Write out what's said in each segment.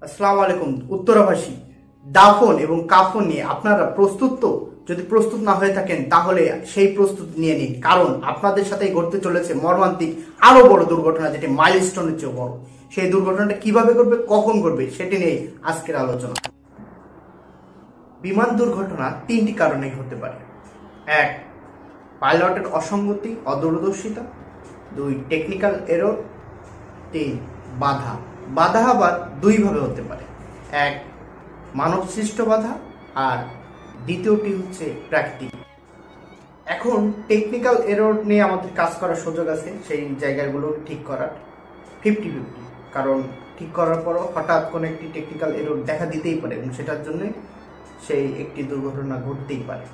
আসসালামু আলাইকুম। উত্তরাভাষী দাফন এবং কাফন নিয়ে আপনারা প্রস্তুত তো? যদি প্রস্তুত না হয়ে থাকেন তাহলে সেই প্রস্তুতি নিয়ে নিন, কারণ আপনাদের সাথেই ঘটতে চলেছে মর্মান্তিক আরো বড় দুর্ঘটনা, যেটি মাইলস্টোনের চেয়ে বড়। সেই দুর্ঘটনাটা কিভাবে ঘটবে, কখন ঘটবে, সেটি নিয়ে আজকের আলোচনা। বিমান দুর্ঘটনা তিনটি কারণে হতে পারে। এক, পাইলটের অসঙ্গতি, অদূরদর্শিতা। দুই, টেকনিক্যাল এরর। তিন, বাধা। বাধা আবার দুইভাবে হতে পারে, এক মানব সৃষ্ট বাধা আর দ্বিতীয়টি হচ্ছে প্রাকৃতিক। এখন টেকনিক্যাল এরর নিয়ে আমাদের কাজ করার সুযোগ আছে, সেই জায়গাগুলো ঠিক করার 50-50, কারণ ঠিক করার পরও হঠাৎ কোনো একটি টেকনিক্যাল এরর দেখা দিতেই পারে এবং সেটার জন্য সেই একটি দুর্ঘটনা ঘটতেই পারে।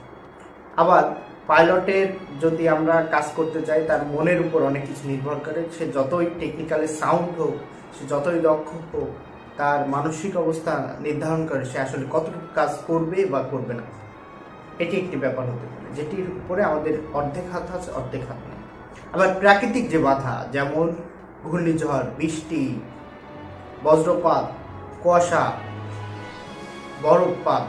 আবার পাইলটের যদি আমরা কাজ করতে চাই, তার মনের উপর অনেক কিছু নির্ভর করে। সে যতই টেকনিক্যালি সাউন্ড হোক, সে যতই দক্ষ হোক, তার মানসিক অবস্থা নির্ধারণ করে সে আসলে কতটুকু কাজ করবে বা করবে না। এটি একটি ব্যাপার হতে পারে, যেটির উপরে আমাদের অর্ধেক হাত আছে, অর্ধেক হাত নেই। আবার প্রাকৃতিক যে বাধা, যেমন ঘূর্ণিঝড়, বৃষ্টি, বজ্রপাত, কুয়াশা, বরফপাত,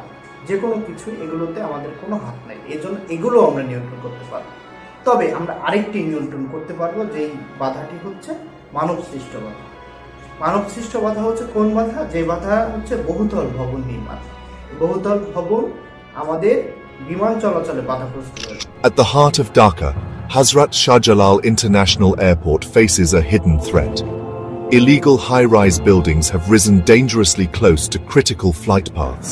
যে কোনো কিছু, এগুলোতে আমাদের কোনো হাত নাই। এজন্য এগুলো আমরা নিয়ন্ত্রণ করতে পারবো। তবে আমরা আরেকটি নিয়ন্ত্রণ করতে পারবো, যেই বাধাটি হচ্ছে মানব সৃষ্ট বাধা। মানব সৃষ্ট বাধা হচ্ছে কোন বাধা? যে বাধা হচ্ছে বহুতল ভবন নির্মাণ। বহুতল ভবন আমাদের বিমান চলাচলে বাধাগ্রস্ত করে। At the heart of Dhaka, Hazrat Shah Jalal International Airport faces a hidden threat. Illegal high-rise buildings have risen dangerously close to critical flight paths.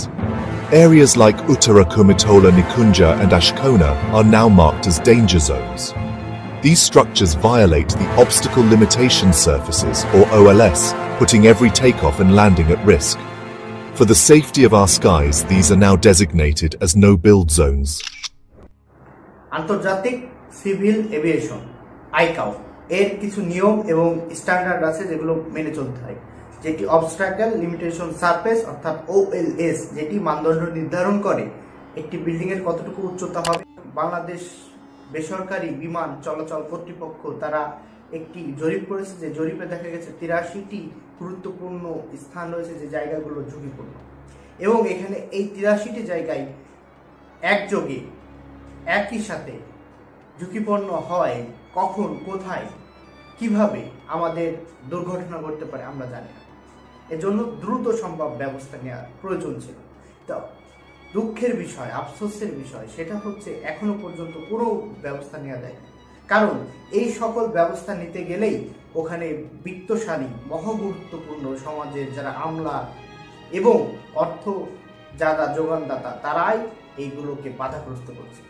Areas like Uttara Kumitola Nikunja and Ashkona are now marked as danger zones. These structures violate the Obstacle Limitation Surfaces, or OLS, putting every takeoff and landing at risk. For the safety of our skies, these are now designated as no-build zones. আন্তর্জাতিক civil aviation আইকাও এর কিছু নিয়ম এবং standard আছে যেগুলো মেনে চলতে হয়, যেটি অবস্ট্রাকল লিমিটেশন সারফেস অর্থাৎ OLS, যেটি মানদণ্ড নির্ধারণ করে একটি বিল্ডিং এর কতটুকু উচ্চতা হবে। বাংলাদেশ বেসরকারি বিমান চলাচল কর্তৃপক্ষ তারা একটি জরিপ করেছে, যে জরিপে দেখা গেছে 83টি গুরুত্বপূর্ণ স্থান রয়েছে যে জায়গাগুলো ঝুঁকিপূর্ণ, এবং এখানে এই 83টি জায়গায় একযোগে একই সাথে ঝুঁকিপূর্ণ হয় কখন, কোথায়, কিভাবে আমাদের দুর্ঘটনা ঘটতে পারে আমরা জানি না। এজন্য দ্রুত সম্ভব ব্যবস্থা নেওয়ার প্রয়োজন ছিল। তো দুঃখের বিষয়, আফসোসের বিষয়, সেটা হচ্ছে এখনো পর্যন্ত কোনো ব্যবস্থা নেওয়া যায়নি। কারণ এই সকল ব্যবস্থা নিতে গেলেই ওখানে বিত্তশালী মহাগুরুত্বপূর্ণ সমাজের যারা আমলা এবং অর্থ যারা যোগানদাতা, তারাই এইগুলোকে বাধাগ্রস্ত করছে।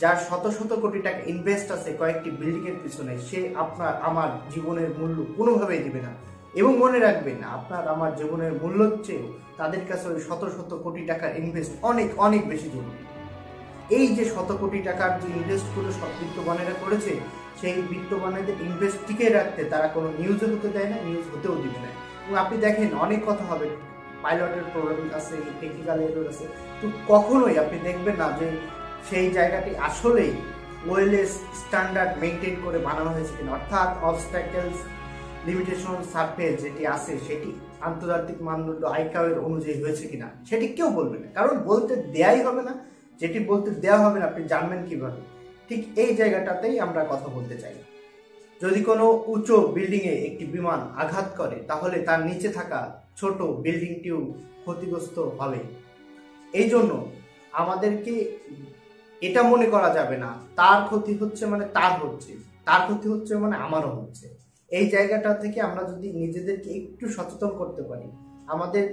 যার শত শত কোটি টাকা ইনভেস্ট আছে কয়েকটি বিল্ডিং এর পিছনে, সে আপনার আমার জীবনের মূল্য কোনোভাবেই দিবে না। এবং মনে রাখবেন, আপনার আমার জীবনের মূল্যের চেয়েও তাদের কাছে ওই শত শত কোটি টাকার ইনভেস্ট অনেক অনেক বেশি জরুরি। এই যে শত কোটি টাকার যে ইনভেস্ট করে সব বিত্তবানেরা করেছে, সেই বিত্তবানেদের ইনভেস্ট টিকে রাখতে তারা কোনো নিউজে হতে দেয় না, নিউজ হতেও দিবে না। এবং আপনি দেখেন অনেক কথা হবে, পাইলটের প্রবলেম আছে, টেকনিক্যাল এরর আছে, তো কখনোই আপনি দেখবেন না যে সেই জায়গাটি আসলেই ওএলএস স্ট্যান্ডার্ড মেনটেন করে বানানো হয়েছে কিনা, অর্থাৎ অবস্ট্যাকলস লিমিটেশন সারফেস যেটি আছে সেটি আন্তর্জাতিক মানদণ্ড আইকাও এর অনুযায়ী হয়েছে কিনা, সেটি কেউ বলবে না, কারণ বলতে দেয়াই হবে না। যেটি বলতে দেওয়া হবে না আপনি জানবেন কিভাবে? ঠিক এই জায়গাটাতেই আমরা কথা বলতে চাই। যদি কোনো উচ্চ বিল্ডিং এ একটি বিমান আঘাত করে, তাহলে তার নিচে থাকা ছোট বিল্ডিংটিও ক্ষতিগ্রস্ত হবে। এই জন্য আমাদেরকে এটা মনে করা যাবে না তার ক্ষতি হচ্ছে মানে তার হচ্ছে, তার ক্ষতি হচ্ছে মানে আমারও হচ্ছে। এই জায়গাটা থেকে আমরা যদি নিজেদেরকে একটু সচেতন করতে পারি, আমাদের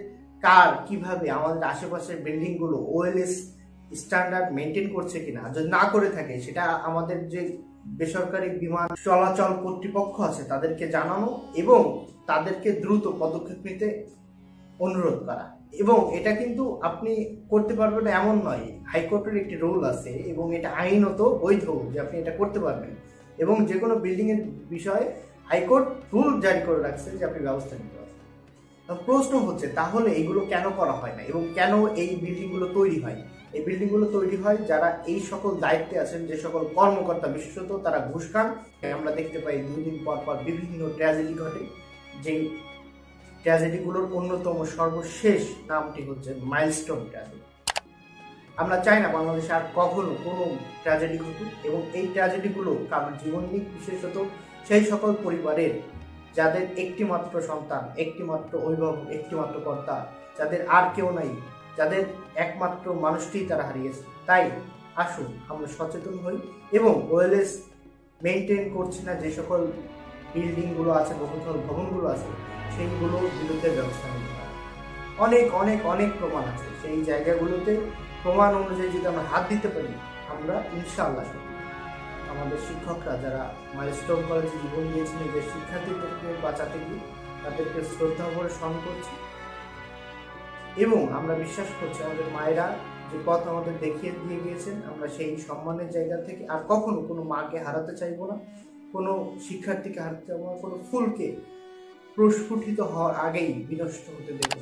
কার কিভাবে আমাদের আশেপাশের বিল্ডিং গুলো ওএলএস স্ট্যান্ডার্ড মেনটেন করছে কিনা, যদি না করে থাকে সেটা আমাদের যে বেসরকারি বিমান চলাচল কর্তৃপক্ষ আছে তাদেরকে জানানো এবং তাদেরকে দ্রুত পদক্ষেপ নিতে অনুরোধ করা। এবং এটা কিন্তু আপনি করতে পারবেন এমন নয়, হাইকোর্টের একটি রুল আছে এবং এটা আইনত বৈধ যে আপনি এটা করতে পারবেন, এবং যে কোনো বিল্ডিং এর বিষয়ে হাইকোর্ট রুল জারি করে রাখছে যে আপনি ব্যবস্থা নিতে পারবেন। প্রশ্ন হচ্ছে তাহলে এগুলো কেন করা হয় না এবং কেন এই বিল্ডিং গুলো তৈরি হয়? এই বিল্ডিং গুলো তৈরি হয় যারা এই সকল দায়িত্বে আছেন, যে সকল কর্মকর্তা, বিশেষত তারা ঘুষ খান। আমরা দেখতে পাই 2 দিন পর পর বিভিন্ন ট্র্যাজেডি ঘটে, যে ট্র্যাজেডিগুলোর অন্যতম সর্বশেষ নামটি হচ্ছে মাইলস্টোন ট্র্যাজেডি। আমরা চাই না বাংলাদেশে আর কখনো কোনো ট্র্যাজেডি ঘটুক, এবং এই ট্র্যাজেডিগুলো কারোর জীবন নিক, বিশেষত সেই সকল পরিবারের যাদের একটিমাত্র সন্তান, একটিমাত্র অভিভাবক, একটিমাত্র কর্তা, যাদের আর কেউ নাই, যাদের একমাত্র মানুষটিই তারা হারিয়েছে। তাই আসুন আমরা সচেতন হই এবং ওএলএস মেনটেন করছে না যে সকল বিল্ডিংগুলো আছে, বহুতল ভবনগুলো আছে, সেইগুলোর বিরুদ্ধে ব্যবস্থা নিতে হবে। অনেক অনেক অনেক প্রমাণ আছে, সেই জায়গাগুলোতে প্রমাণ অনুযায়ী যদি আমরা হাত দিতে পারি, আমরা ইনশাআল্লাহ আমাদের শিক্ষকরা যারা মাইলস্টোন কলেজে জীবন দিয়েছিলেন, যে শিক্ষার্থীদেরকে বাঁচাতে গিয়ে তাদেরকে শ্রদ্ধা করে স্মরণ করছি, এবং আমরা বিশ্বাস করছি আমাদের মায়েরা যে পথ আমাদের দেখিয়ে দিয়ে গিয়েছেন, আমরা সেই সম্মানের জায়গা থেকে আর কখনো কোনো মাকে হারাতে চাইবো না, কোনো শিক্ষার্থীকে হারাতে চাইবো না, কোনো ফুলকে প্রস্ফুটিত হওয়ার আগেই বিনষ্ট হতে দেব।